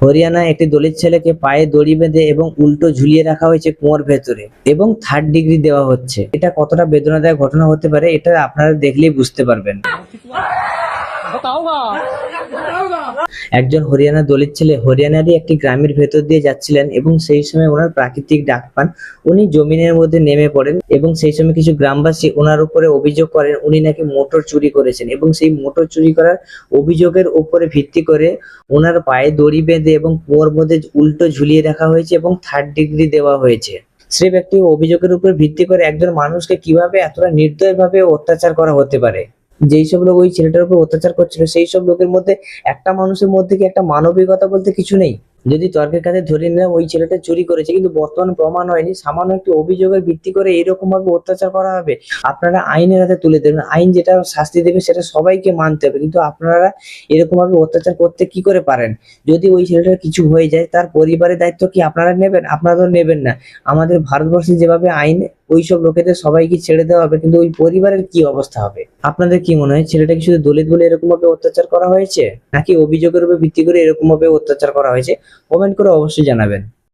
হরিয়ানা একটি দলিত ছেলেকে পায়ে দড়ি বেঁধে এবং উল্টো ঝুলিয়ে রাখা হয়েছে কুয়োর ভেতরে এবং 3rd ডিগ্রি দেওয়া হচ্ছে। এটা কতটা বেদনাদায়ক ঘটনা হতে পারে এটা আপনারা দেখলেই বুঝতে পারবেন। একজন হরিয়ানা দলিত ছেলে হরিয়ানারই একটি গ্রামের ভেতর দিয়ে যাচ্ছিলেন এবং সেই সময় ওনার প্রাকৃতিক ডাক পান। উনি জমিনের মধ্যে নেমে পড়েন এবং সেই সময় কিছু গ্রামবাসী ওনার উপরে অভিযোগ করেন উনি নাকি মোটর চুরি করেছেন এবং সেই মোটর চুরি করার অভিযোগের উপরে ভিত্তি করে ওনার পায়ে দড়ি বেঁধে এবং কুয়োর মধ্যে উল্টো ঝুলিয়ে রাখা হয়েছে এবং 3rd ডিগ্রি দেওয়া হয়েছে। স্রেফ একটি অভিযোগের উপর ভিত্তি করে একজন মানুষকে কিভাবে এতটা নির্দয়ভাবে অত্যাচার করা হতে পারে। যেই সব লোক ওই ছেলেটার উপর অত্যাচার করছিল সেই সব লোকের মধ্যে একটা মানুষের মধ্যে কি একটা মানবিকতা বলতে কিছু নেই? যদি তর্কের কাছে ধরে নিলাম ওই ছেলেটা চুরি করেছে কিন্তু বর্তমানে প্রমাণ হয়নি, সামান্য একটি অভিযোগের ভিত্তি করে এরকম ভাবে অত্যাচার করা হবে? আপনারা আইনের হাতে তুলে দেবেন, আইন যেটা শাস্তি দেবে সেটা সবাইকে মানতে হবে, কিন্তু আপনারা এরকম ভাবে অত্যাচার করতে কি করে পারেন? যদি ওই ছেলেটার কিছু হয়ে যায় তার পরিবারের দায়িত্ব কি আপনারা নেবেন? আপনারা তো নেবেন না। আমাদের ভারতবর্ষে যেভাবে আইন ওইসব লোকেদের সবাইকে ছেড়ে দেওয়া হবে, কিন্তু ওই পরিবারের কি অবস্থা হবে? আপনাদের কি মনে হয় ছেলেটাকে শুধু দলিত বলে এরকম ভাবে অত্যাচার করা হয়েছে নাকি অভিযোগের উপর ভিত্তি করে এরকম ভাবে অত্যাচার করা হয়েছে? কমেন্ট করে অবশ্যই জানাবেন।